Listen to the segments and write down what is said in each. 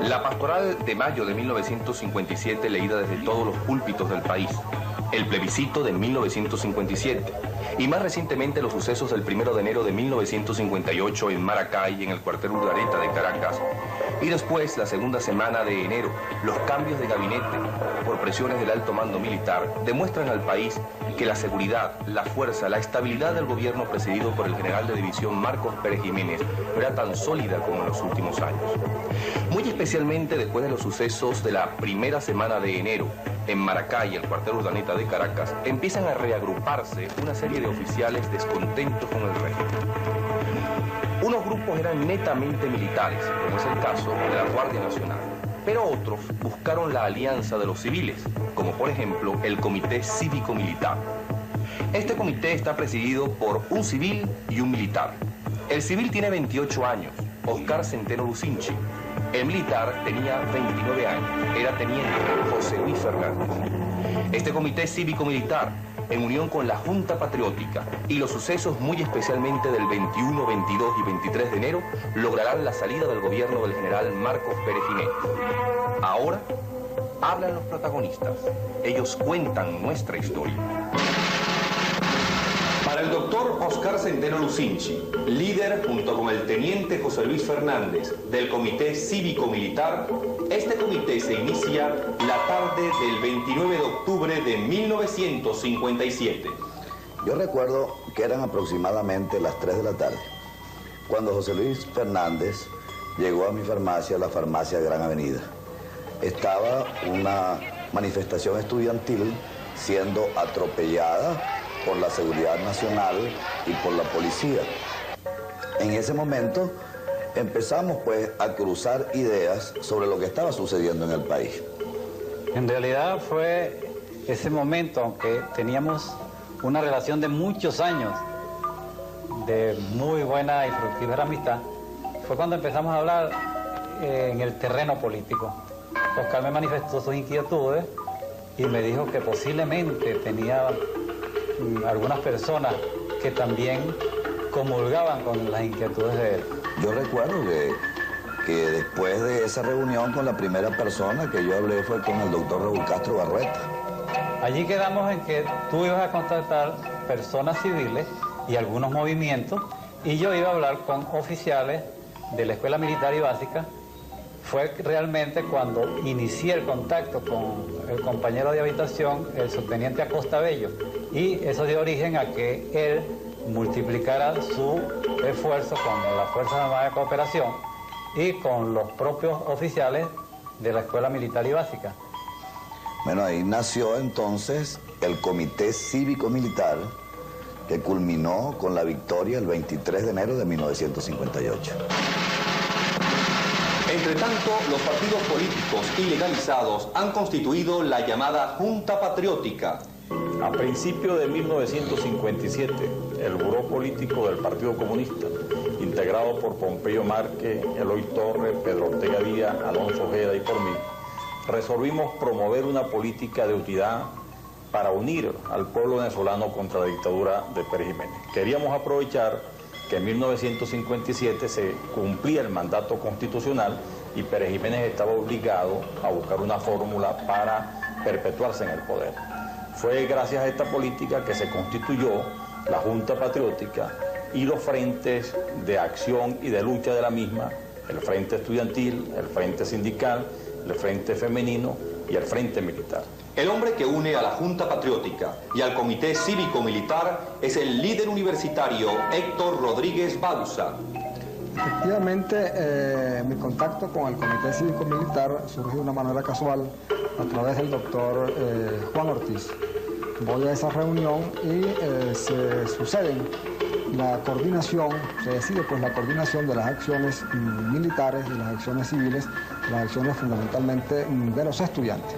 La pastoral de mayo de 1957, leída desde todos los púlpitos del país. El plebiscito de 1957. Y más recientemente los sucesos del 1 de enero de 1958 en Maracay, en el cuartel Urdaneta de Caracas. Y después, la segunda semana de enero, los cambios de gabinete por presiones del alto mando militar demuestran al país que la seguridad, la fuerza, la estabilidad del gobierno presidido por el general de división Marcos Pérez Jiménez no era tan sólida como en los últimos años. Muy especialmente después de los sucesos de la primera semana de enero, en Maracay, el cuartel Urdaneta de Caracas, empiezan a reagruparse una serie de oficiales descontentos con el régimen. Unos grupos eran netamente militares, como es el caso de la Guardia Nacional, pero otros buscaron la alianza de los civiles, como por ejemplo el Comité Cívico-Militar. Este comité está presidido por un civil y un militar. El civil tiene 28 años, Oscar Centeno Lucinchi. El militar tenía 29 años, era teniente José Luis Fernández. Este comité cívico-militar, en unión con la Junta Patriótica y los sucesos muy especialmente del 21, 22 y 23 de enero, lograrán la salida del gobierno del general Marcos Pérez Jiménez. Ahora, hablan los protagonistas. Ellos cuentan nuestra historia. Para el doctor Oscar Centeno Lucinchi, líder junto con el teniente José Luis Fernández del Comité Cívico-Militar, este comité se inicia la tarde del 29 de octubre de 1957. Yo recuerdo que eran aproximadamente las 3 de la tarde, cuando José Luis Fernández llegó a mi farmacia, la farmacia Gran Avenida. Estaba una manifestación estudiantil siendo atropellada por la Seguridad Nacional y por la policía. En ese momento empezamos pues a cruzar ideas sobre lo que estaba sucediendo en el país. En realidad fue ese momento, aunque teníamos una relación de muchos años, de muy buena y fructífera amistad, fue cuando empezamos a hablar en el terreno político. Oscar me manifestó sus inquietudes y me dijo que posiblemente tenía algunas personas que también comulgaban con las inquietudes de él. Yo recuerdo que después de esa reunión con la primera persona que yo hablé fue con el doctor Raúl Castro Barrueta. Allí quedamos en que tú ibas a contactar personas civiles y algunos movimientos y yo iba a hablar con oficiales de la Escuela Militar y Básica. Fue realmente cuando inicié el contacto con el compañero de habitación, el subteniente Acosta Bello, y eso dio origen a que él multiplicara su esfuerzo con las Fuerzas Armadas de Cooperación y con los propios oficiales de la Escuela Militar y Básica. Bueno, ahí nació entonces el Comité Cívico-Militar, que culminó con la victoria el 23 de enero de 1958. Entre tanto, los partidos políticos ilegalizados han constituido la llamada Junta Patriótica. A principios de 1957, el Buró Político del Partido Comunista, integrado por Pompeyo Márquez, Eloy Torres, Pedro Ortega Díaz, Alonso Ojeda y por mí, resolvimos promover una política de unidad para unir al pueblo venezolano contra la dictadura de Pérez Jiménez. Queríamos aprovechar que en 1957 se cumplía el mandato constitucional y Pérez Jiménez estaba obligado a buscar una fórmula para perpetuarse en el poder. Fue gracias a esta política que se constituyó la Junta Patriótica y los frentes de acción y de lucha de la misma, el Frente Estudiantil, el Frente Sindical, el Frente Femenino y el Frente Militar. El hombre que une a la Junta Patriótica y al Comité Cívico-Militar es el líder universitario Héctor Rodríguez Bauza. Efectivamente, mi contacto con el Comité Cívico-Militar surge de una manera casual a través del doctor Juan Ortiz. Voy a esa reunión y se suceden la coordinación, se decide pues la coordinación de las acciones militares y las acciones civiles, las acciones fundamentalmente de los estudiantes.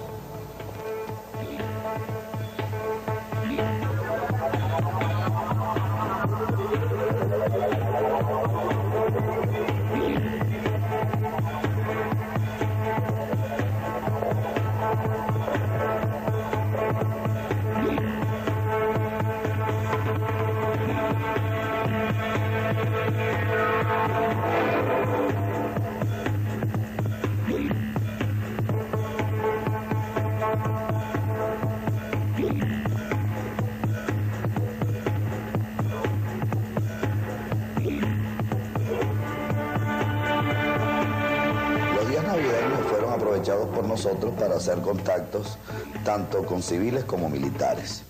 aprovechados por nosotros para hacer contactos tanto con civiles como militares.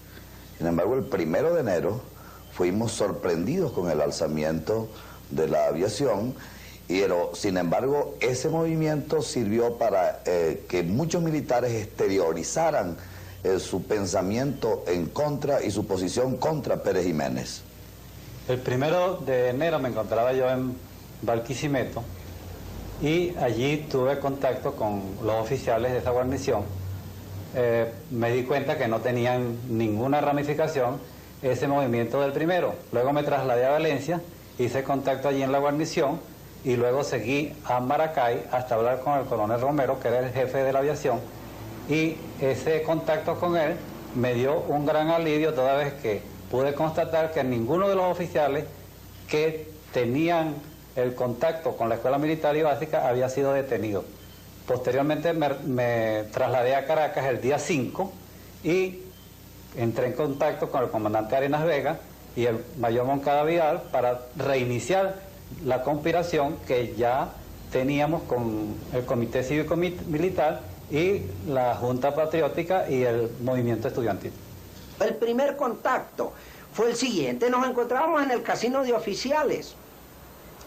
Sin embargo, el 1 de enero fuimos sorprendidos con el alzamiento de la aviación, pero sin embargo ese movimiento sirvió para que muchos militares exteriorizaran su pensamiento en contra y su posición contra Pérez Jiménez. El 1 de enero me encontraba yo en Barquisimeto y allí tuve contacto con los oficiales de esa guarnición. Me di cuenta que no tenían ninguna ramificación ese movimiento del 1. Luego me trasladé a Valencia, hice contacto allí en la guarnición y luego seguí a Maracay hasta hablar con el coronel Romero, que era el jefe de la aviación, y ese contacto con él me dio un gran alivio toda vez que pude constatar que ninguno de los oficiales que tenían el contacto con la Escuela Militar y Básica había sido detenido. Posteriormente me trasladé a Caracas el día 5 y entré en contacto con el comandante Arenas Vega y el mayor Moncada Vidal para reiniciar la conspiración que ya teníamos con el Comité Cívico Militar y la Junta Patriótica y el movimiento estudiantil. El primer contacto fue el siguiente: nos encontrábamos en el casino de oficiales,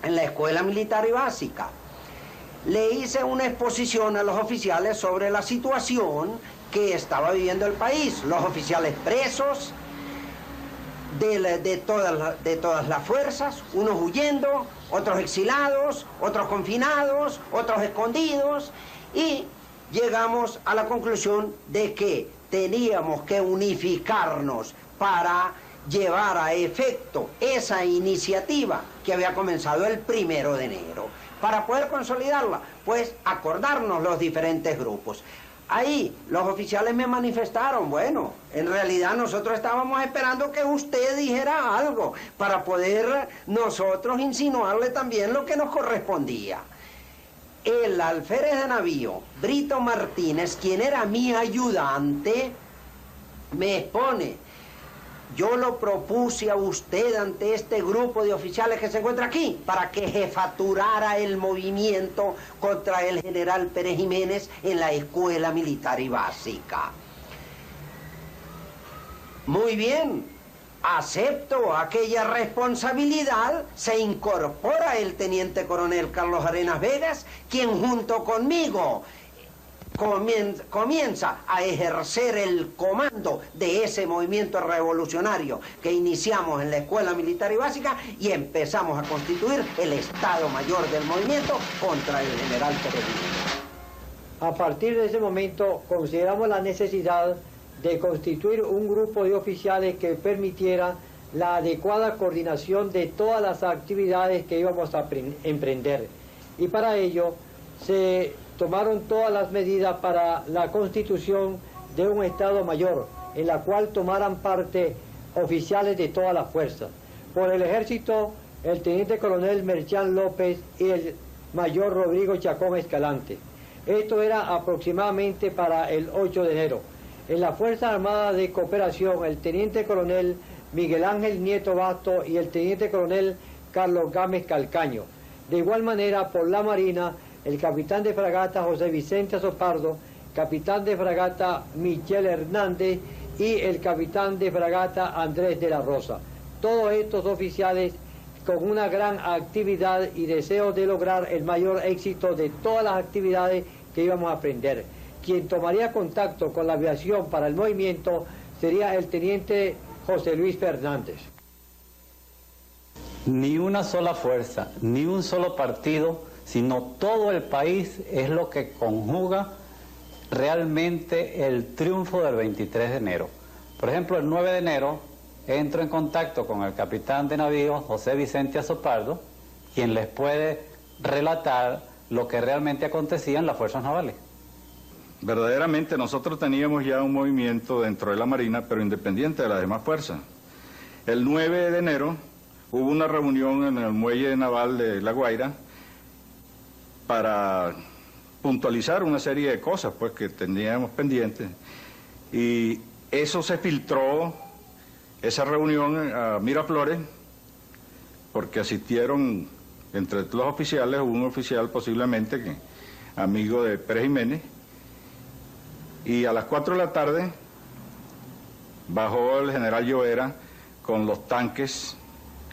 en la Escuela Militar y Básica. Le hice una exposición a los oficiales sobre la situación que estaba viviendo el país, los oficiales presos de todas las fuerzas, unos huyendo, otros exilados, otros confinados, otros escondidos, y llegamos a la conclusión de que teníamos que unificarnos para llevar a efecto esa iniciativa que había comenzado el 1 de enero. Para poder consolidarla, pues acordarnos los diferentes grupos. Ahí los oficiales me manifestaron: bueno, en realidad nosotros estábamos esperando que usted dijera algo para poder nosotros insinuarle también lo que nos correspondía. El alférez de navío, Brito Martínez, quien era mi ayudante, me expone: yo lo propuse a usted ante este grupo de oficiales que se encuentra aquí para que jefaturara el movimiento contra el general Pérez Jiménez en la Escuela Militar y Básica. Muy bien, acepto aquella responsabilidad. Se incorpora el teniente coronel Carlos Arenas Vegas, quien junto conmigo comienza a ejercer el comando de ese movimiento revolucionario que iniciamos en la Escuela Militar y Básica, y empezamos a constituir el Estado Mayor del movimiento contra el general Pérez Jiménez. A partir de ese momento consideramos la necesidad de constituir un grupo de oficiales que permitiera la adecuada coordinación de todas las actividades que íbamos a emprender, y para ello se tomaron todas las medidas para la constitución de un Estado Mayor, en la cual tomaran parte oficiales de todas las fuerzas. Por el Ejército, el teniente coronel Merchán López y el mayor Rodrigo Chacón Escalante. Esto era aproximadamente para el 8 de enero. En la Fuerza Armada de Cooperación, el teniente coronel Miguel Ángel Nieto Basto y el teniente coronel Carlos Gámez Calcaño. De igual manera, por la Marina, el capitán de fragata José Vicente Azopardo, capitán de fragata Michel Hernández y el capitán de fragata Andrés de la Rosa. Todos estos oficiales con una gran actividad y deseo de lograr el mayor éxito de todas las actividades que íbamos a aprender. Quien tomaría contacto con la aviación para el movimiento sería el teniente José Luis Fernández. Ni una sola fuerza, ni un solo partido, sino todo el país es lo que conjuga realmente el triunfo del 23 de enero. Por ejemplo, el 9 de enero entro en contacto con el capitán de navío José Vicente Azopardo, quien les puede relatar lo que realmente acontecía en las fuerzas navales. Verdaderamente nosotros teníamos ya un movimiento dentro de la Marina, pero independiente de las demás fuerzas. El 9 de enero hubo una reunión en el muelle naval de La Guaira para puntualizar una serie de cosas pues que teníamos pendientes, y eso se filtró, esa reunión, a Miraflores, porque asistieron entre los oficiales un oficial posiblemente que amigo de Pérez Jiménez, y a las 4 de la tarde bajó el general Llovera con los tanques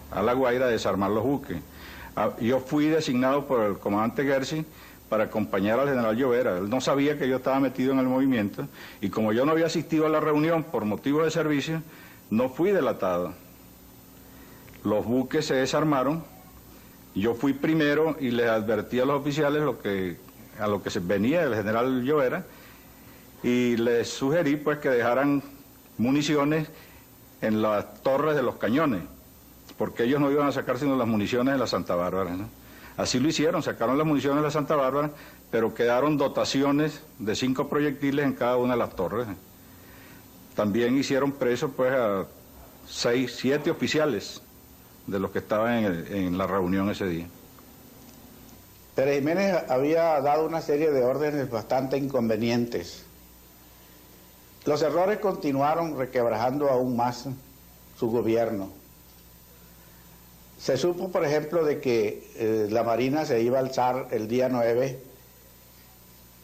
a La Guaira a desarmar los buques. Yo fui designado por el comandante Gersi para acompañar al general Llovera. Él no sabía que yo estaba metido en el movimiento, y como yo no había asistido a la reunión por motivo de servicio, no fui delatado. Los buques se desarmaron, yo fui primero y les advertí a los oficiales a lo que se venía el general Llovera, y les sugerí pues que dejaran municiones en las torres de los cañones, porque ellos no iban a sacar sino las municiones de la Santa Bárbara, ¿no? Así lo hicieron, sacaron las municiones de la Santa Bárbara, pero quedaron dotaciones de 5 proyectiles en cada una de las torres. También hicieron presos pues a 6, 7 oficiales de los que estaban en la reunión ese día. Pérez Jiménez había dado una serie de órdenes bastante inconvenientes. Los errores continuaron requebrajando aún más su gobierno. Se supo, por ejemplo, de que la Marina se iba a alzar el día 9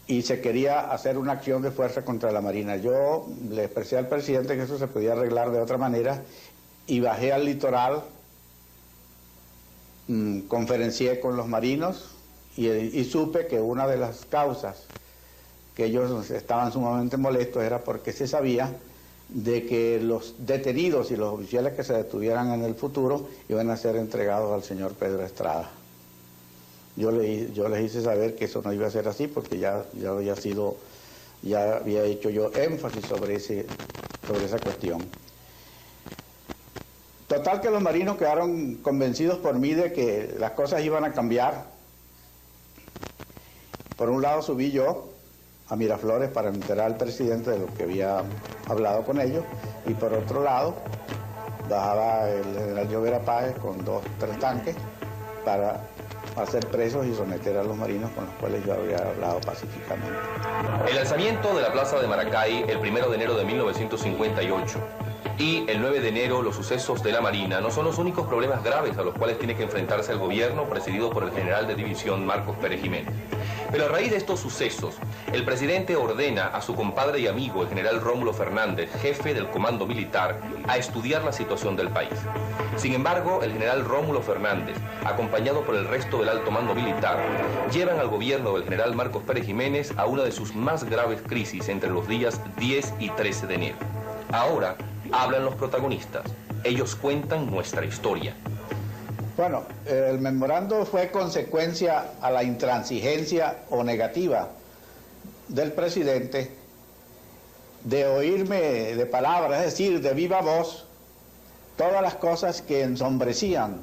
y se quería hacer una acción de fuerza contra la Marina. Yo le expresé al presidente que eso se podía arreglar de otra manera y bajé al litoral, conferencié con los marinos y supe que una de las causas que ellos estaban sumamente molestos era porque se sabía de que los detenidos y los oficiales que se detuvieran en el futuro iban a ser entregados al señor Pedro Estrada. Yo les hice saber que eso no iba a ser así porque ya había hecho yo énfasis sobre esa cuestión. Total que los marinos quedaron convencidos por mí de que las cosas iban a cambiar. Por un lado subí yo a Miraflores para enterar al presidente de lo que había hablado con ellos, y por otro lado bajaba el general Llovera Páez con 2 o 3 tanques para hacer presos y someter a los marinos con los cuales yo había hablado pacíficamente. El alzamiento de la plaza de Maracay el 1 de enero de 1958 y el 9 de enero los sucesos de la Marina no son los únicos problemas graves a los cuales tiene que enfrentarse el gobierno presidido por el general de división Marcos Pérez Jiménez. Pero a raíz de estos sucesos, el presidente ordena a su compadre y amigo, el general Rómulo Fernández, jefe del comando militar, a estudiar la situación del país. Sin embargo, el general Rómulo Fernández, acompañado por el resto del alto mando militar, llevan al gobierno del general Marcos Pérez Jiménez a una de sus más graves crisis entre los días 10 y 13 de enero. Ahora hablan los protagonistas. Ellos cuentan nuestra historia. Bueno, el memorando fue consecuencia a la intransigencia o negativa del presidente de oírme de palabras, es decir, de viva voz, todas las cosas que ensombrecían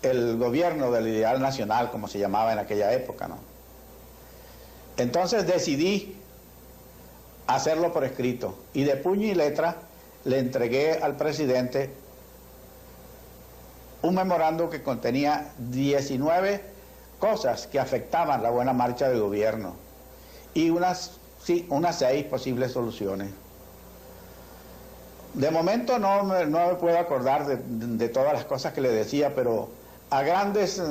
el gobierno del ideal nacional, como se llamaba en aquella época, ¿no? Entonces decidí hacerlo por escrito y de puño y letra le entregué al presidente un memorando que contenía 19 cosas que afectaban la buena marcha del gobierno y unas 6 posibles soluciones. De momento no me puedo acordar de todas las cosas que le decía, pero a grandes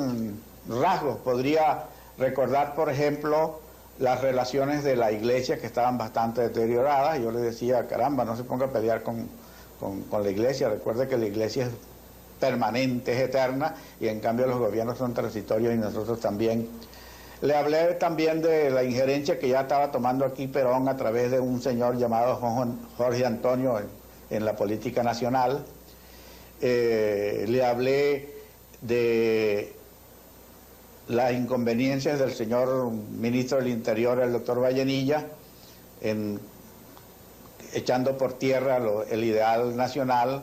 rasgos podría recordar, por ejemplo, las relaciones de la iglesia que estaban bastante deterioradas. Yo le decía, caramba, no se ponga a pelear con la iglesia, recuerde que la iglesia es permanente, es eterna, y en cambio los gobiernos son transitorios y nosotros también. Le hablé también de la injerencia que ya estaba tomando aquí Perón a través de un señor llamado Jorge Antonio en la política nacional. Le hablé de las inconveniencias del señor ministro del Interior, el doctor Vallenilla, echando por tierra el ideal nacional.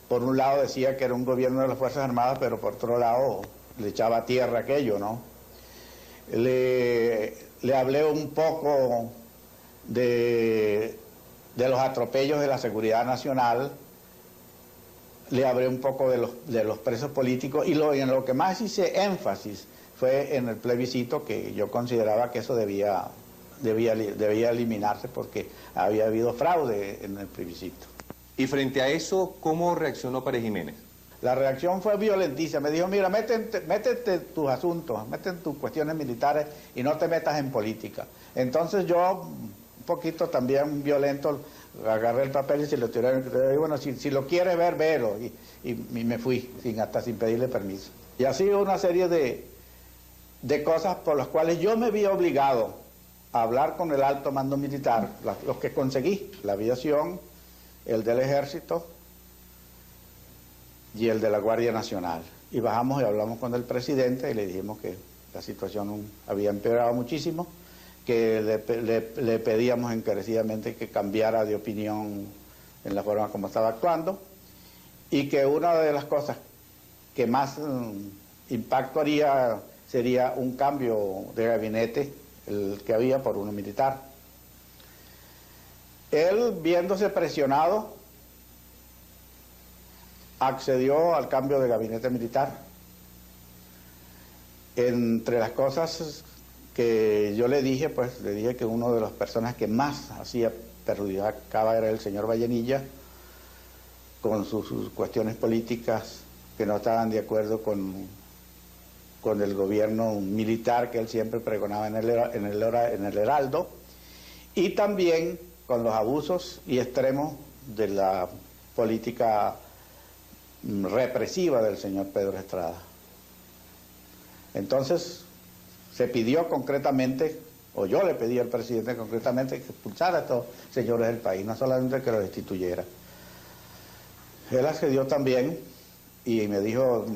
Por un lado decía que era un gobierno de las Fuerzas Armadas, pero por otro lado le echaba a tierra aquello, ¿no? Le hablé un poco de los atropellos de la seguridad nacional, le hablé un poco de los presos políticos, y en lo que más hice énfasis fue en el plebiscito, que yo consideraba que eso debía eliminarse porque había habido fraude en el plebiscito. Y frente a eso, ¿cómo reaccionó Pérez Jiménez? La reacción fue violentísima. Me dijo, mira, métete tus asuntos, métete tus cuestiones militares y no te metas en política. Entonces yo, un poquito también violento, agarré el papel y se lo tiré. Y bueno, si lo quieres ver, velo. Y me fui, hasta sin pedirle permiso. Y así una serie de cosas por las cuales yo me vi obligado a hablar con el alto mando militar, los que conseguí, la aviación, el del ejército y el de la Guardia Nacional. Y bajamos y hablamos con el presidente y le dijimos que la situación había empeorado muchísimo, que le pedíamos encarecidamente que cambiara de opinión en la forma como estaba actuando, y que una de las cosas que más impacto haría sería un cambio de gabinete, el que había, por uno militar. Él, viéndose presionado, accedió al cambio de gabinete militar. Entre las cosas que yo le dije, pues le dije que una de las personas que más perjudicaba era el señor Vallenilla, con sus cuestiones políticas que no estaban de acuerdo con el gobierno militar que él siempre pregonaba en el Heraldo, y también con los abusos y extremos de la política represiva del señor Pedro Estrada. Entonces se pidió concretamente, o yo le pedí al presidente concretamente, que expulsara a estos señores del país, no solamente que los destituyera. Él accedió también y me dijo,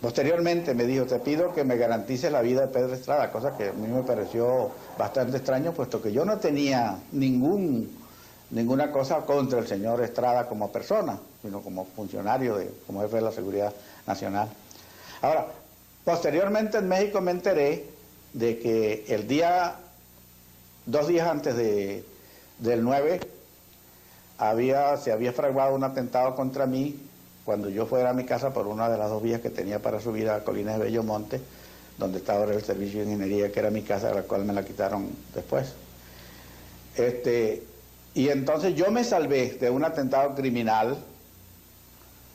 posteriormente me dijo, te pido que me garantices la vida de Pedro Estrada, cosa que a mí me pareció bastante extraño, puesto que yo no tenía ninguna cosa contra el señor Estrada como persona, sino como funcionario, como jefe de la Seguridad Nacional. Ahora, posteriormente en México me enteré de que 2 días antes del 9, se había fraguado un atentado contra mí cuando yo fuera a mi casa por una de las 2 vías que tenía para subir a Colinas de Bellomonte, donde estaba ahora el servicio de ingeniería, que era mi casa, a la cual me la quitaron después. Y entonces yo me salvé de un atentado criminal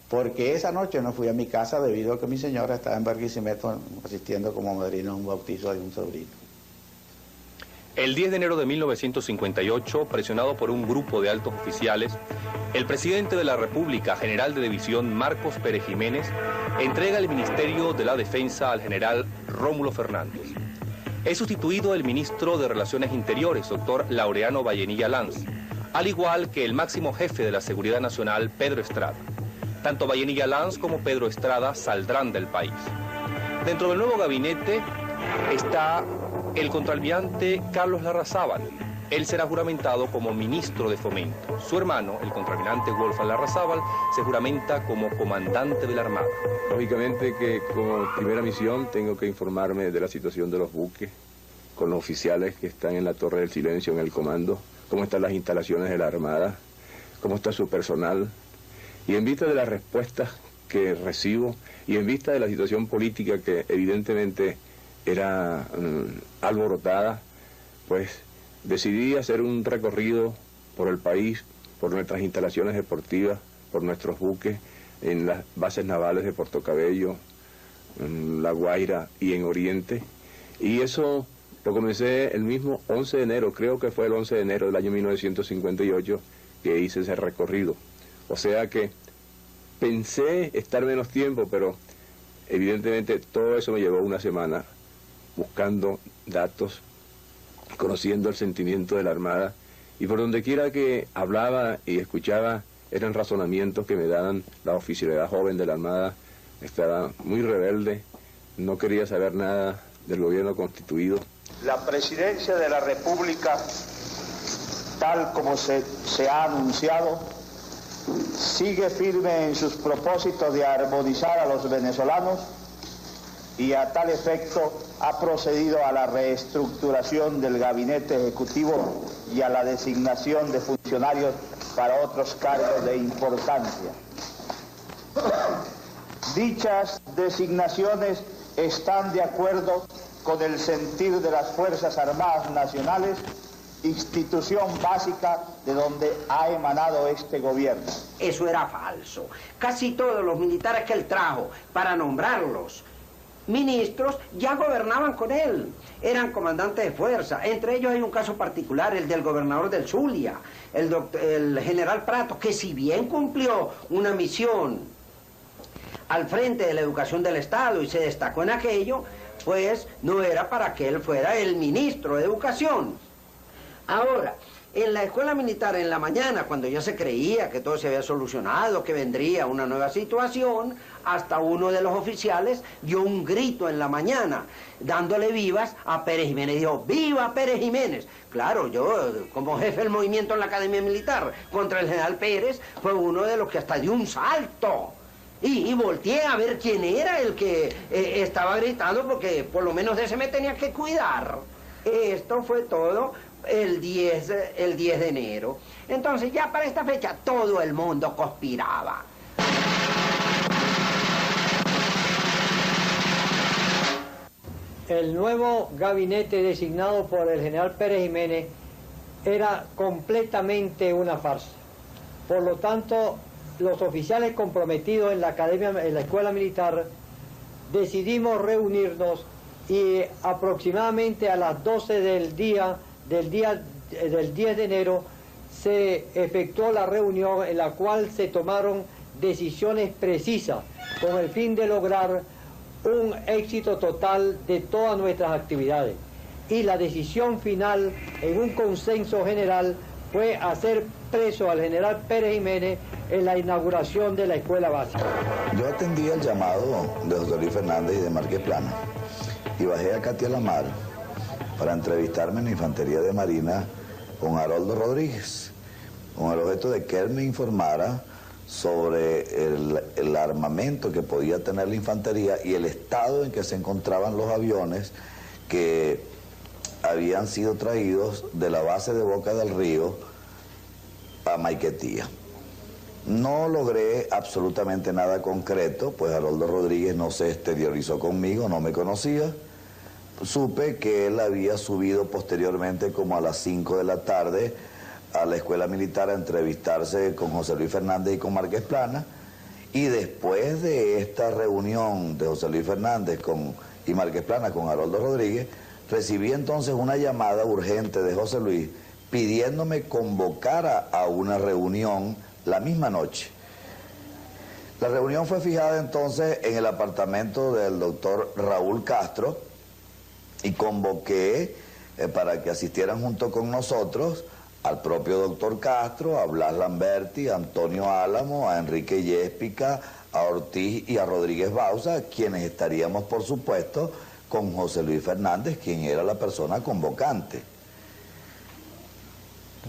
porque esa noche no fui a mi casa debido a que mi señora estaba en Barquisimeto asistiendo como madrina a un bautizo de un sobrino. El 10 de enero de 1958, presionado por un grupo de altos oficiales, el presidente de la República, general de división Marcos Pérez Jiménez, entrega el Ministerio de la Defensa al general Rómulo Fernández. Es sustituido el ministro de Relaciones Interiores, doctor Laureano Vallenilla Lanz, al igual que el máximo jefe de la Seguridad Nacional, Pedro Estrada. Tanto Vallenilla Lanz como Pedro Estrada saldrán del país. Dentro del nuevo gabinete está el contraalmirante Carlos Larrazábal. Él será juramentado como ministro de Fomento. Su hermano, el contraalmirante Wolfgang Larrazábal, se juramenta como comandante de la Armada. Lógicamente que como primera misión tengo que informarme de la situación de los buques, con los oficiales que están en la Torre del Silencio, en el comando, cómo están las instalaciones de la Armada, cómo está su personal, y en vista de las respuestas que recibo, y en vista de la situación política que evidentemente era alborotada, pues decidí hacer un recorrido por el país, por nuestras instalaciones deportivas, por nuestros buques, en las bases navales de Puerto Cabello, en La Guaira y en Oriente. Y eso lo comencé el mismo 11 de enero, creo que fue el 11 de enero del año 1958 que hice ese recorrido. O sea que pensé estar menos tiempo, pero evidentemente todo eso me llevó una semana buscando datos, conociendo el sentimiento de la Armada, y por donde quiera que hablaba y escuchaba eran razonamientos que me daban la oficialidad joven de la Armada. Estaba muy rebelde, no quería saber nada del gobierno constituido. La presidencia de la República, tal como se ha anunciado, sigue firme en sus propósitos de armonizar a los venezolanos, y a tal efecto ha procedido a la reestructuración del gabinete ejecutivo y a la designación de funcionarios para otros cargos de importancia. Dichas designaciones están de acuerdo con el sentir de las Fuerzas Armadas Nacionales institución básica de donde ha emanado este gobierno. Eso era falso. Casi todos los militares que él trajo para nombrarlos ministros ya gobernaban con él. Eran comandantes de fuerza. Entre ellos hay un caso particular, el del gobernador del Zulia, el general Prato, que si bien cumplió una misión al frente de la educación del Estado y se destacó en aquello, pues no era para que él fuera el ministro de Educación. Ahora, en la escuela militar en la mañana, cuando ya se creía que todo se había solucionado, que vendría una nueva situación, hasta uno de los oficiales dio un grito en la mañana, dándole vivas a Pérez Jiménez. Dijo, ¡viva Pérez Jiménez! Claro, yo, como jefe del movimiento en la Academia Militar contra el general Pérez, fue uno de los que hasta dio un salto. Y volteé a ver quién era el que estaba gritando, porque por lo menos de ese me tenía que cuidar. Esto fue todo el 10 de enero. Entonces ya para esta fecha todo el mundo conspiraba. El nuevo gabinete designado por el general Pérez Jiménez era completamente una farsa. Por lo tanto, los oficiales comprometidos en la escuela militar decidimos reunirnos y aproximadamente a las 12 del 10 de enero se efectuó la reunión en la cual se tomaron decisiones precisas con el fin de lograr un éxito total de todas nuestras actividades. Y la decisión final, en un consenso general, fue hacer preso al general Pérez Jiménez en la inauguración de la escuela básica. Yo atendí el llamado de José Luis Fernández y de Márquez Plana y bajé a Catia la Mar para entrevistarme en la Infantería de Marina con Haroldo Rodríguez, con el objeto de que él me informara sobre el armamento que podía tener la infantería y el estado en que se encontraban los aviones que habían sido traídos de la base de Boca del Río a Maiquetía. No logré absolutamente nada concreto, pues Haroldo Rodríguez no se exteriorizó conmigo, no me conocía. Supe que él había subido posteriormente, como a las 5 de la tarde, a la escuela militar a entrevistarse con José Luis Fernández y con Márquez Plana, y después de esta reunión de José Luis Fernández y Márquez Plana con Haroldo Rodríguez, recibí entonces una llamada urgente de José Luis pidiéndome convocar a una reunión la misma noche. La reunión fue fijada entonces en el apartamento del doctor Raúl Castro y convoqué para que asistieran junto con nosotros al propio doctor Castro, a Blas Lamberti, a Antonio Álamo, a Enrique Yéspica, a Ortiz y a Rodríguez Bauza, quienes estaríamos, por supuesto, con José Luis Fernández, quien era la persona convocante.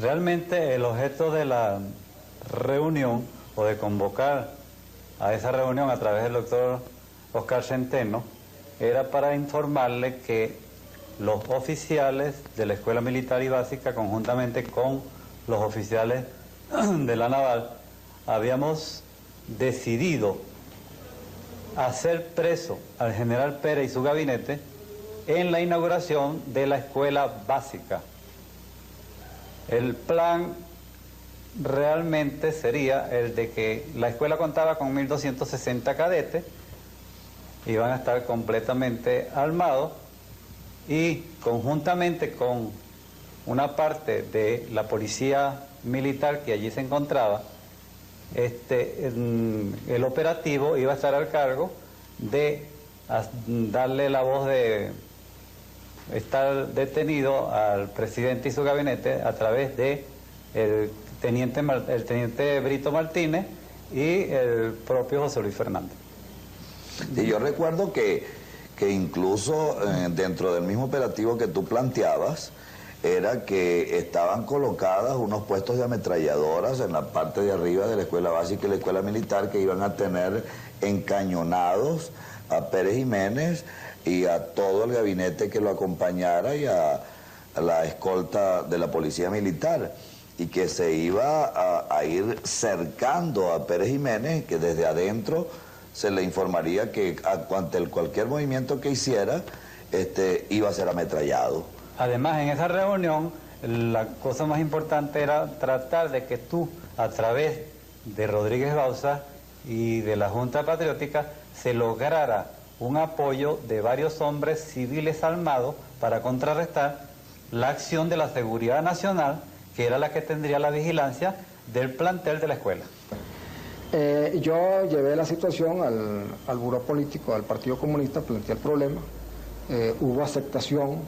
Realmente el objeto de la reunión, o de convocar a esa reunión a través del doctor Oscar Centeno, era para informarle que los oficiales de la Escuela Militar y Básica, conjuntamente con los oficiales de la Naval, habíamos decidido hacer preso al general Pérez y su gabinete en la inauguración de la escuela básica. El plan realmente sería el de que la escuela contaba con 1.260 cadetes, iban a estar completamente armados y conjuntamente con una parte de la policía militar que allí se encontraba, el operativo iba a estar al cargo de darle la voz de estar detenido al presidente y su gabinete a través de el teniente Brito Martínez y el propio José Luis Fernández. Y yo recuerdo que incluso dentro del mismo operativo que tú planteabas, era que estaban colocadas unos puestos de ametralladoras en la parte de arriba de la escuela básica y la escuela militar que iban a tener encañonados a Pérez Jiménez y a todo el gabinete que lo acompañara y a la escolta de la policía militar, y que se iba a ir cercando a Pérez Jiménez, que desde adentro se le informaría que ante cualquier movimiento que hiciera iba a ser ametrallado. Además, en esa reunión la cosa más importante era tratar de que tú, a través de Rodríguez Bauza y de la Junta Patriótica, se lograra un apoyo de varios hombres civiles armados para contrarrestar la acción de la Seguridad Nacional, que era la que tendría la vigilancia del plantel de la escuela. Yo llevé la situación al buró político del Partido Comunista, planteé el problema, hubo aceptación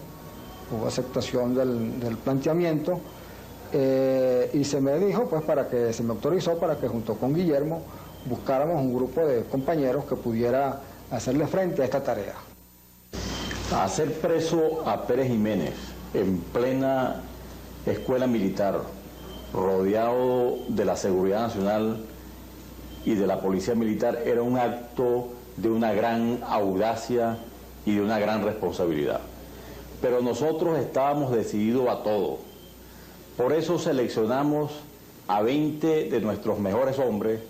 del planteamiento y se me dijo, pues, se me autorizó para que junto con Guillermo buscáramos un grupo de compañeros que pudiera hacerle frente a esta tarea. Hacer preso a Pérez Jiménez en plena escuela militar, rodeado de la Seguridad Nacional y de la Policía Militar, era un acto de una gran audacia y de una gran responsabilidad. Pero nosotros estábamos decididos a todo. Por eso seleccionamos a 20 de nuestros mejores hombres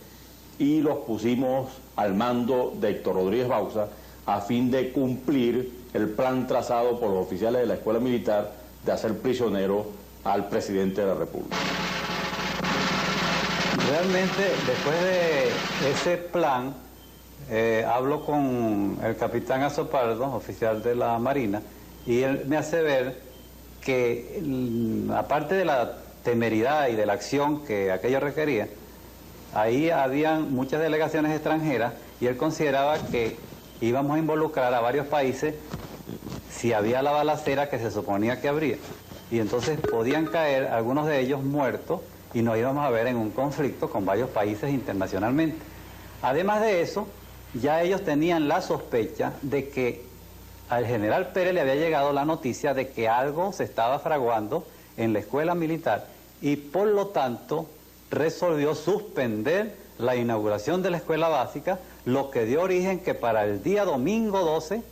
y los pusimos al mando de Héctor Rodríguez Bauza a fin de cumplir el plan trazado por los oficiales de la Escuela Militar de hacer prisionero al presidente de la República. Realmente, después de ese plan, hablo con el capitán Azopardo, oficial de la Marina, y él me hace ver que, aparte de la temeridad y de la acción que aquello requería, ahí habían muchas delegaciones extranjeras y él consideraba que íbamos a involucrar a varios países si había la balacera que se suponía que habría. Y entonces podían caer algunos de ellos muertos y nos íbamos a ver en un conflicto con varios países internacionalmente. Además de eso, ya ellos tenían la sospecha de que al general Pérez le había llegado la noticia de que algo se estaba fraguando en la escuela militar y por lo tanto resolvió suspender la inauguración de la escuela básica, lo que dio origen que para el día domingo 12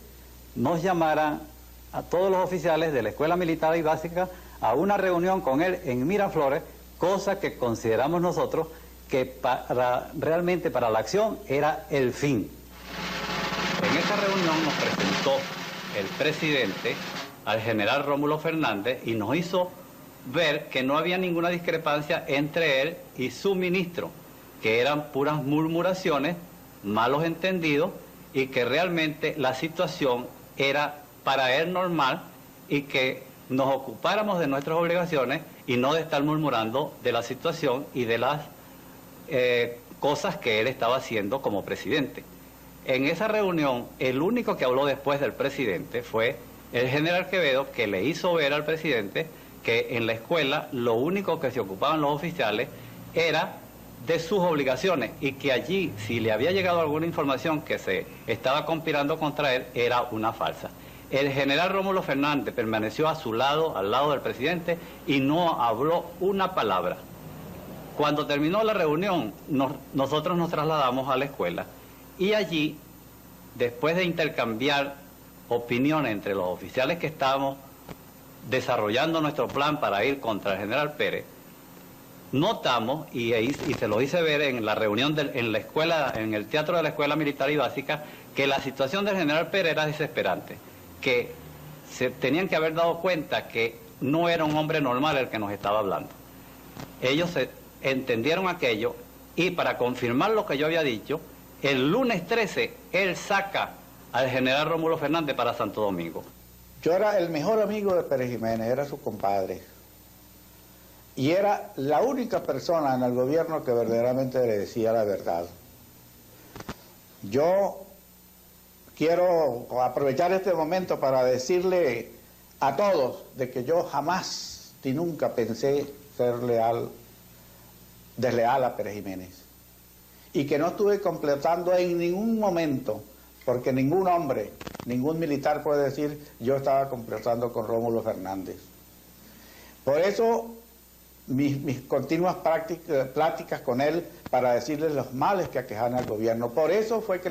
nos llamaran a todos los oficiales de la escuela militar y básica a una reunión con él en Miraflores, cosa que consideramos nosotros que realmente para la acción era el fin. En esa reunión nos presentó el presidente al general Rómulo Fernández y nos hizo ver que no había ninguna discrepancia entre él y su ministro, que eran puras murmuraciones, malos entendidos y que realmente la situación era para él normal y que nos ocupáramos de nuestras obligaciones y no de estar murmurando de la situación y de las cosas que él estaba haciendo como presidente. En esa reunión, el único que habló después del presidente fue el general Quevedo, que le hizo ver al presidente que en la escuela lo único que se ocupaban los oficiales era de sus obligaciones y que allí, si le había llegado alguna información que se estaba conspirando contra él, era una falsa. El general Rómulo Fernández permaneció a su lado, al lado del presidente, y no habló una palabra. Cuando terminó la reunión, nosotros nos trasladamos a la escuela y allí, después de intercambiar opiniones entre los oficiales que estábamos desarrollando nuestro plan para ir contra el general Pérez, notamos, y se lo hice ver en la reunión en la escuela, en el teatro de la Escuela Militar y Básica, que la situación del general Pérez era desesperante, que se tenían que haber dado cuenta que no era un hombre normal el que nos estaba hablando. Ellos entendieron aquello y para confirmar lo que yo había dicho, el lunes 13 él saca al general Rómulo Fernández para Santo Domingo. Yo era el mejor amigo de Pérez Jiménez, era su compadre. Y era la única persona en el gobierno que verdaderamente le decía la verdad. Yo quiero aprovechar este momento para decirle a todos de que yo jamás ni nunca pensé ser desleal a Pérez Jiménez. Y que no estuve completando en ningún momento, porque ningún hombre, ningún militar puede decir yo estaba completando con Rómulo Fernández. Por eso mis continuas pláticas con él para decirle los males que aquejan al gobierno. Por eso fue que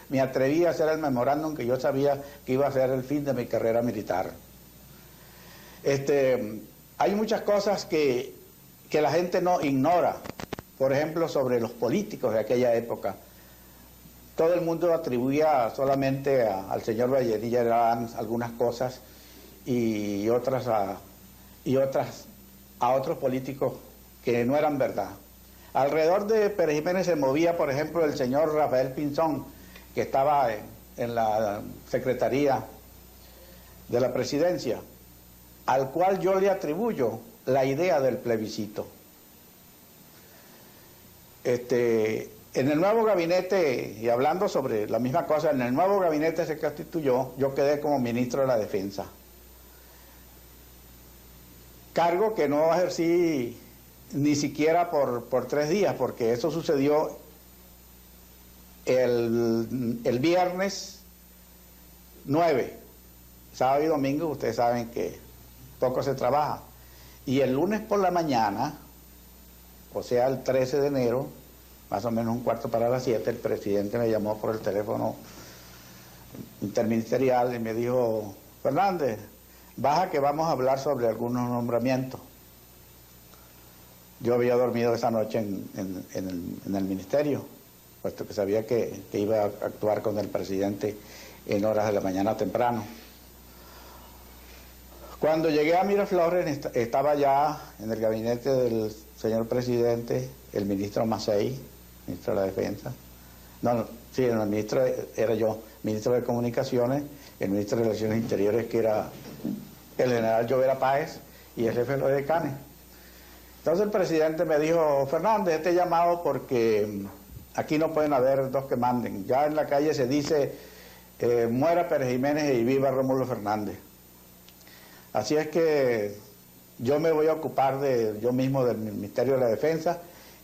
me atreví a hacer el memorándum que yo sabía que iba a ser el fin de mi carrera militar. Hay muchas cosas que la gente no ignora, por ejemplo, sobre los políticos de aquella época. Todo el mundo atribuía solamente al señor Valledilla algunas cosas y otras y a otros políticos que no eran verdad. Alrededor de Pérez Jiménez se movía, por ejemplo, el señor Rafael Pinzón, que estaba en la Secretaría de la Presidencia, al cual yo le atribuyo la idea del plebiscito. En el nuevo gabinete, y hablando sobre la misma cosa, en el nuevo gabinete se constituyó, yo quedé como ministro de la Defensa. Cargo que no ejercí ni siquiera por 3 días, porque eso sucedió el viernes 9, sábado y domingo, ustedes saben que poco se trabaja. Y el lunes por la mañana, o sea el 13 de enero, más o menos 6:15, el presidente me llamó por el teléfono interministerial y me dijo: Fernández, baja que vamos a hablar sobre algunos nombramientos. Yo había dormido esa noche en el ministerio, puesto que sabía que iba a actuar con el presidente en horas de la mañana temprano. Cuando llegué a Miraflores estaba ya en el gabinete del señor presidente el ministro Macei, ministro de la Defensa. Sí, el ministro era yo, ministro de Comunicaciones, el ministro de Relaciones Interiores, que era el general Llovera Páez, y el jefe de los decanes. Entonces el presidente me dijo: Fernández, te he llamado porque aquí no pueden haber dos que manden. Ya en la calle se dice muera Pérez Jiménez y viva Rómulo Fernández. Así es que yo me voy a ocupar yo mismo del Ministerio de la Defensa,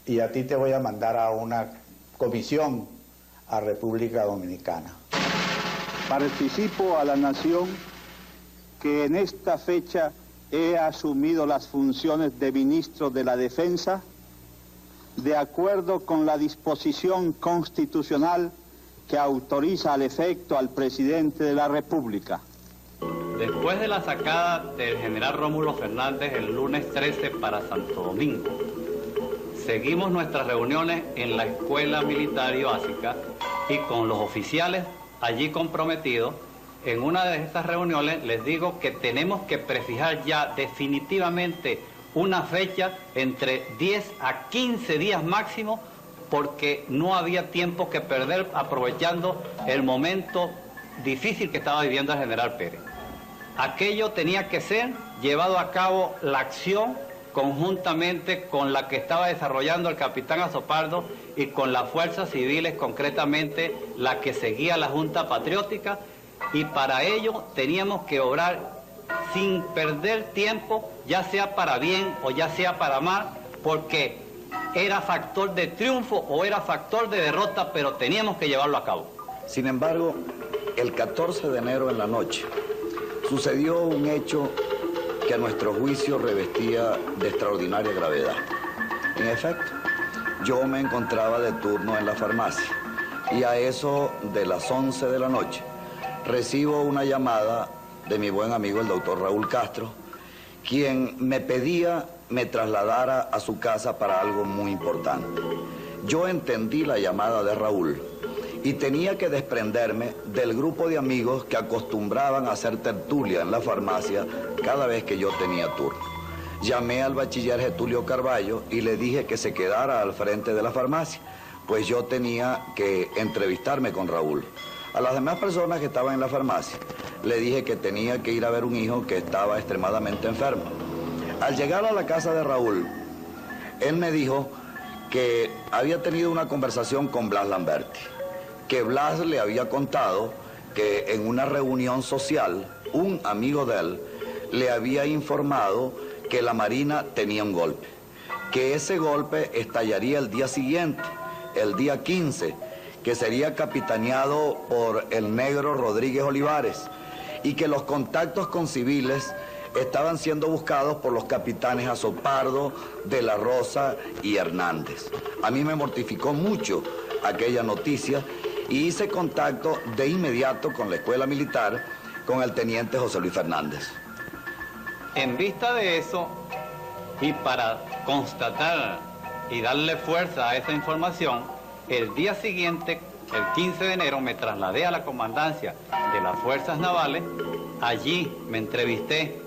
y a ti te voy a mandar a una comisión a República Dominicana. Participo a la nación que en esta fecha he asumido las funciones de ministro de la Defensa de acuerdo con la disposición constitucional que autoriza al efecto al presidente de la República. Después de la sacada del general Rómulo Fernández el lunes 13 para Santo Domingo, seguimos nuestras reuniones en la Escuela Militar y Básica, y con los oficiales allí comprometidos. En una de estas reuniones les digo que tenemos que prefijar ya definitivamente una fecha entre 10 a 15 días máximo, porque no había tiempo que perder aprovechando el momento difícil que estaba viviendo el general Pérez. Aquello tenía que ser llevado a cabo la acción conjuntamente con la que estaba desarrollando el capitán Azopardo y con las fuerzas civiles, concretamente la que seguía la Junta Patriótica, y para ello teníamos que obrar sin perder tiempo, ya sea para bien o ya sea para mal, porque era factor de triunfo o era factor de derrota, pero teníamos que llevarlo a cabo. Sin embargo, el 14 de enero en la noche sucedió un hecho que a nuestro juicio revestía de extraordinaria gravedad. En efecto, yo me encontraba de turno en la farmacia y a eso de las 11 de la noche recibo una llamada de mi buen amigo el doctor Raúl Castro, quien me pedía me trasladara a su casa para algo muy importante. Yo entendí la llamada de Raúl y tenía que desprenderme del grupo de amigos que acostumbraban a hacer tertulia en la farmacia cada vez que yo tenía turno. Llamé al bachiller Getulio Carballo y le dije que se quedara al frente de la farmacia, pues yo tenía que entrevistarme con Raúl. A las demás personas que estaban en la farmacia le dije que tenía que ir a ver un hijo que estaba extremadamente enfermo. Al llegar a la casa de Raúl, él me dijo que había tenido una conversación con Blas Lamberti, que Blas le había contado que en una reunión social, un amigo de él le había informado que la Marina tenía un golpe, que ese golpe estallaría el día siguiente, el día 15, que sería capitaneado por el negro Rodríguez Olivares, y que los contactos con civiles estaban siendo buscados por los capitanes Azopardo, De la Rosa y Hernández. A mí me mortificó mucho aquella noticia y hice contacto de inmediato con la escuela militar, con el teniente José Luis Fernández. En vista de eso, y para constatar y darle fuerza a esa información, el día siguiente, el 15 de enero, me trasladé a la comandancia de las Fuerzas Navales. Allí me entrevisté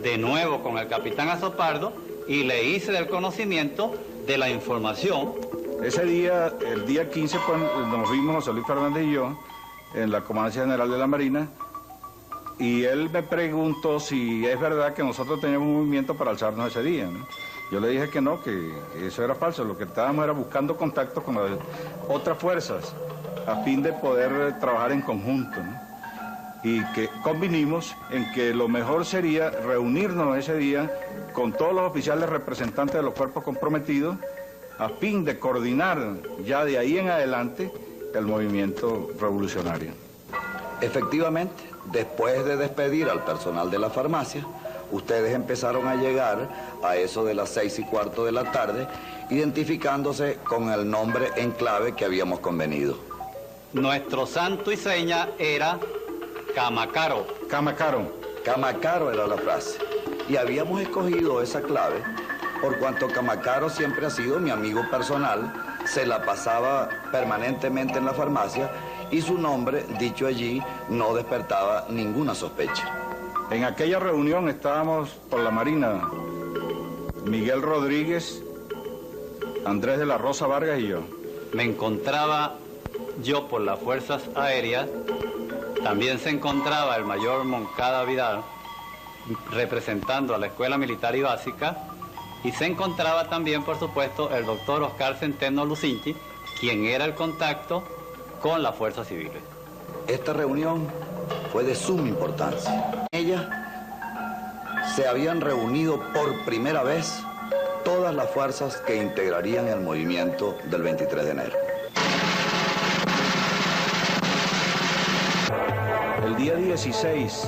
de nuevo con el capitán Azopardo y le hice del conocimiento de la información. Ese día, el día 15, pues, nos vimos José Luis Fernández y yo en la Comandancia General de la Marina, y él me preguntó si es verdad que nosotros teníamos un movimiento para alzarnos ese día, ¿no? Yo le dije que no, que eso era falso, lo que estábamos era buscando contactos con las otras fuerzas a fin de poder trabajar en conjunto, ¿no? Y que convinimos en que lo mejor sería reunirnos ese día con todos los oficiales representantes de los cuerpos comprometidos a fin de coordinar ya de ahí en adelante el movimiento revolucionario. Efectivamente, después de despedir al personal de la farmacia, ustedes empezaron a llegar a eso de las 6:15 de la tarde, identificándose con el nombre en clave que habíamos convenido. Nuestro santo y seña era Camacaro. Camacaro. Camacaro era la frase. Y habíamos escogido esa clave por cuanto Camacaro siempre ha sido mi amigo personal, se la pasaba permanentemente en la farmacia y su nombre, dicho allí, no despertaba ninguna sospecha. En aquella reunión estábamos por la Marina, Miguel Rodríguez, Andrés de la Rosa Vargas y yo. Me encontraba yo por las Fuerzas Aéreas, también se encontraba el mayor Moncada Vidal, representando a la Escuela Militar y Básica, y se encontraba también, por supuesto, el doctor Oscar Centeno Lucinchi, quien era el contacto con las fuerzas civiles. Esta reunión fue de suma importancia. En ella se habían reunido por primera vez todas las fuerzas que integrarían el movimiento del 23 de enero. El día 16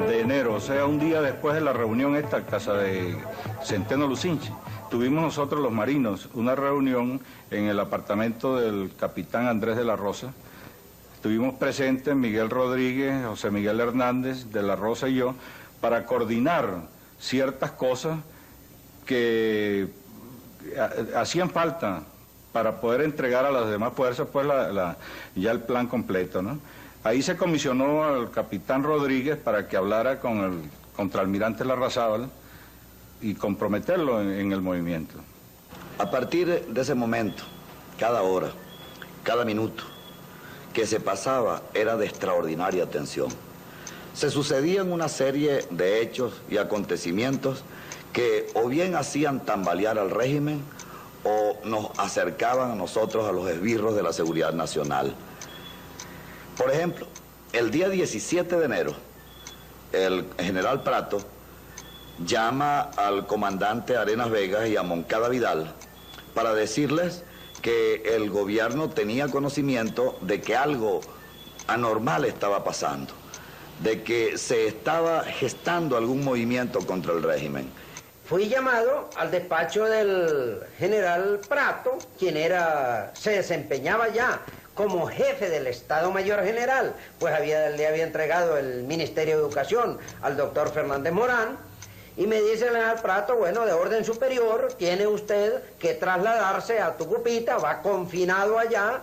de enero, o sea, un día después de la reunión esta, en casa de Centeno Lucinchi, tuvimos nosotros los marinos una reunión en el apartamento del capitán Andrés de la Rosa. Estuvimos presentes Miguel Rodríguez, José Miguel Hernández de la Rosa y yo, para coordinar ciertas cosas que hacían falta para poder entregar a las demás fuerzas pues ya el plan completo, ¿no? Ahí se comisionó al capitán Rodríguez para que hablara con el contraalmirante Larrazábal y comprometerlo en el movimiento. A partir de ese momento, cada hora, cada minuto que se pasaba era de extraordinaria tensión. Se sucedían una serie de hechos y acontecimientos que o bien hacían tambalear al régimen o nos acercaban a nosotros a los esbirros de la seguridad nacional. Por ejemplo, el día 17 de enero, el general Prato llama al comandante Arenas Vegas y a Moncada Vidal para decirles que el gobierno tenía conocimiento de que algo anormal estaba pasando, de que se estaba gestando algún movimiento contra el régimen. Fui llamado al despacho del general Prato, quien se desempeñaba ya como jefe del Estado Mayor General, pues le había entregado el Ministerio de Educación al doctor Fernández Morán, y me dice el general Prato, bueno, de orden superior, tiene usted que trasladarse a Tucupita, va confinado allá,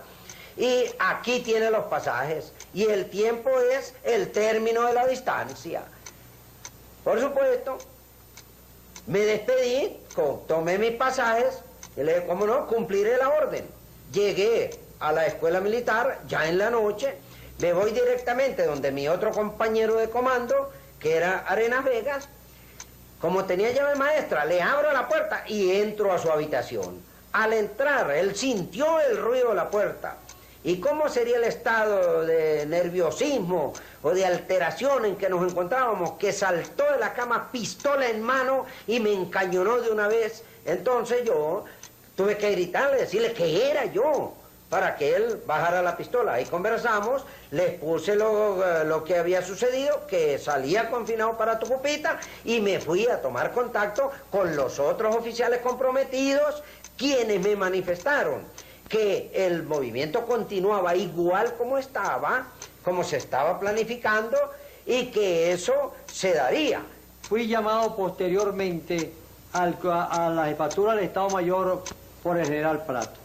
y aquí tiene los pasajes, y el tiempo es el término de la distancia. Por supuesto, me despedí, tomé mis pasajes, y le dije, ¿cómo no? Cumpliré la orden. Llegué a la escuela militar, ya en la noche, me voy directamente donde mi otro compañero de comando, que era Arenas Vegas. Como tenía llave maestra, le abro la puerta y entro a su habitación. Al entrar, él sintió el ruido de la puerta. ¿Y cómo sería el estado de nerviosismo o de alteración en que nos encontrábamos? Que saltó de la cama, pistola en mano, y me encañonó de una vez. Entonces yo tuve que gritarle, decirle que era yo, para que él bajara la pistola. Ahí conversamos, les puse lo que había sucedido, que salía confinado para Tucupita, y me fui a tomar contacto con los otros oficiales comprometidos, quienes me manifestaron que el movimiento continuaba igual como estaba, como se estaba planificando, y que eso se daría. Fui llamado posteriormente a la jefatura del Estado Mayor por el general Prato.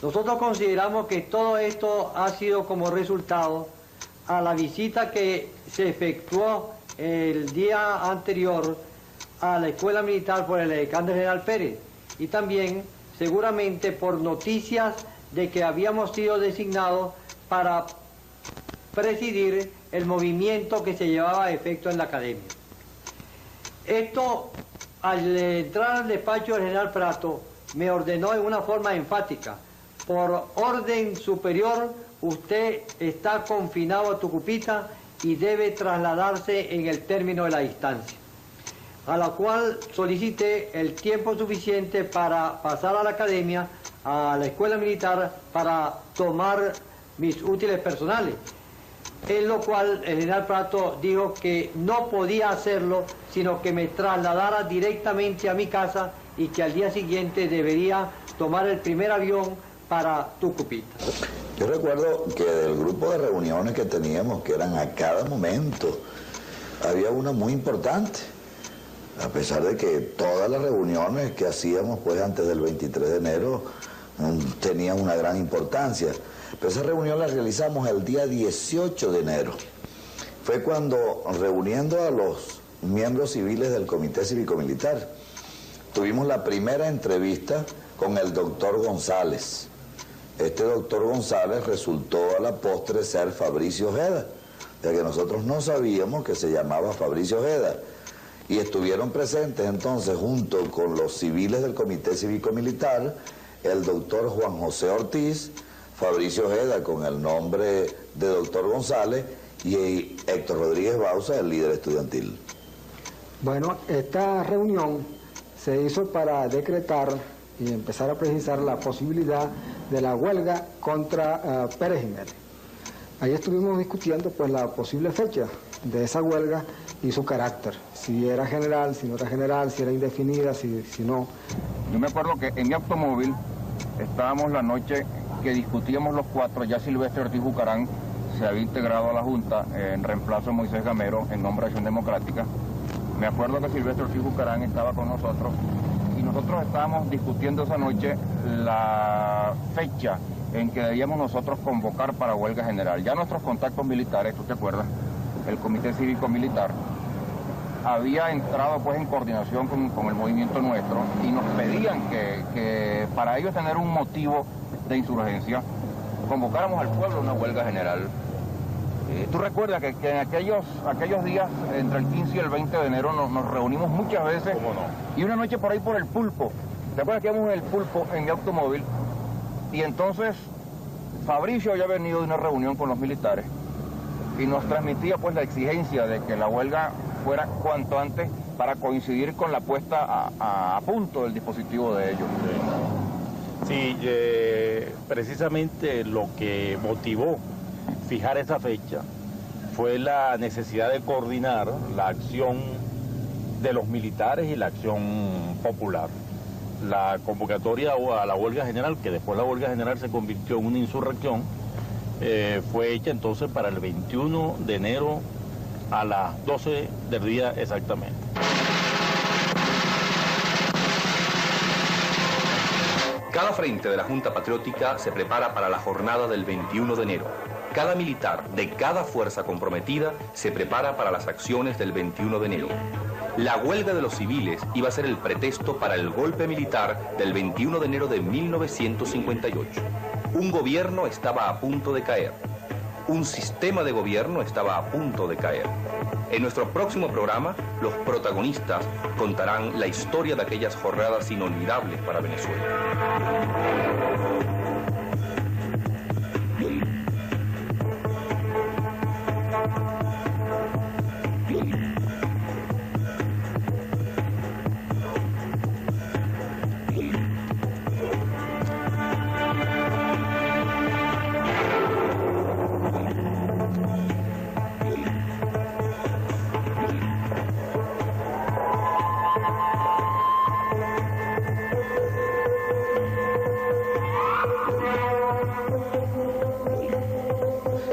Nosotros consideramos que todo esto ha sido como resultado a la visita que se efectuó el día anterior a la escuela militar por el edecán general Pérez y también seguramente por noticias de que habíamos sido designados para presidir el movimiento que se llevaba a efecto en la academia. Esto, al entrar al despacho del general Prato, me ordenó en una forma enfática: por orden superior, usted está confinado a Tucupita y debe trasladarse en el término de la distancia. A la cual solicité el tiempo suficiente para pasar a la academia, a la escuela militar, para tomar mis útiles personales. En lo cual el general Prato dijo que no podía hacerlo, sino que me trasladara directamente a mi casa y que al día siguiente debería tomar el primer avión para Tucupita. Yo recuerdo que del grupo de reuniones que teníamos, que eran a cada momento, había una muy importante, a pesar de que todas las reuniones que hacíamos pues antes del 23 de enero tenían una gran importancia. Pero esa reunión la realizamos el día 18 de enero. Fue cuando, reuniendo a los miembros civiles del Comité Cívico-Militar, tuvimos la primera entrevista con el doctor González. Este doctor González resultó a la postre ser Fabricio Ojeda, ya que nosotros no sabíamos que se llamaba Fabricio Ojeda. Y estuvieron presentes entonces, junto con los civiles del Comité Cívico-Militar, el doctor Juan José Ortiz, Fabricio Ojeda con el nombre de doctor González y Héctor Rodríguez Bauza, el líder estudiantil. Bueno, esta reunión se hizo para decretar y empezar a precisar la posibilidad de la huelga contra Pérez Jiménez. Ahí estuvimos discutiendo pues la posible fecha de esa huelga y su carácter, si era general, si no era general, si era indefinida, si no. Yo me acuerdo que en mi automóvil estábamos la noche que discutíamos los cuatro. Ya Silvestre Ortiz Bucarán se había integrado a la Junta en reemplazo de Moisés Gamero en nombre de Acción Democrática. Me acuerdo que Silvestre Ortiz Bucarán estaba con nosotros y nosotros estábamos discutiendo esa noche la fecha en que debíamos nosotros convocar para huelga general. Ya nuestros contactos militares, ¿tú te acuerdas? El Comité Cívico Militar había entrado pues en coordinación con el movimiento nuestro y nos pedían que para ellos tener un motivo de insurgencia convocáramos al pueblo a una huelga general. Tú recuerdas que en aquellos días, entre el 15 y el 20 de enero, nos reunimos muchas veces. ¿Cómo no? Y una noche por ahí por el Pulpo. ¿Te acuerdas que íbamos en el Pulpo, en mi automóvil? Y entonces Fabricio había venido de una reunión con los militares y nos transmitía pues la exigencia de que la huelga fuera cuanto antes para coincidir con la puesta a punto del dispositivo de ellos. Sí, precisamente lo que motivó fijar esa fecha fue la necesidad de coordinar la acción de los militares y la acción popular. La convocatoria a la huelga general, que después la huelga general se convirtió en una insurrección, fue hecha entonces para el 21 de enero a las 12 del día exactamente. Cada frente de la Junta Patriótica se prepara para la jornada del 21 de enero. Cada militar de cada fuerza comprometida se prepara para las acciones del 21 de enero. La huelga de los civiles iba a ser el pretexto para el golpe militar del 21 de enero de 1958. Un gobierno estaba a punto de caer. Un sistema de gobierno estaba a punto de caer. En nuestro próximo programa, los protagonistas contarán la historia de aquellas jornadas inolvidables para Venezuela.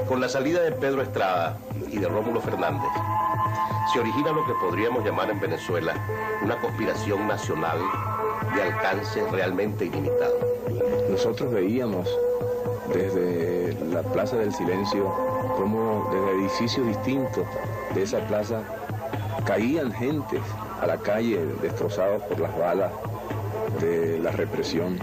Con la salida de Pedro Estrada y de Rómulo Fernández, se origina lo que podríamos llamar en Venezuela una conspiración nacional de alcance realmente ilimitado. Nosotros veíamos desde la Plaza del Silencio como desde edificios distintos de esa plaza caían gentes a la calle destrozados por las balas de la represión.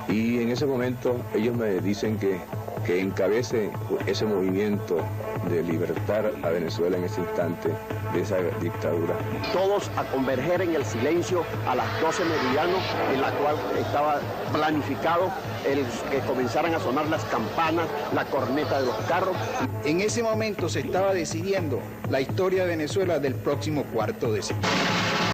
Y en ese momento ellos me dicen que encabece ese movimiento de libertar a Venezuela en ese instante de esa dictadura. Todos a converger en el silencio a las 12 meridiano, en la cual estaba planificado que comenzaran a sonar las campanas, la corneta de los carros. En ese momento se estaba decidiendo la historia de Venezuela del próximo cuarto de siglo.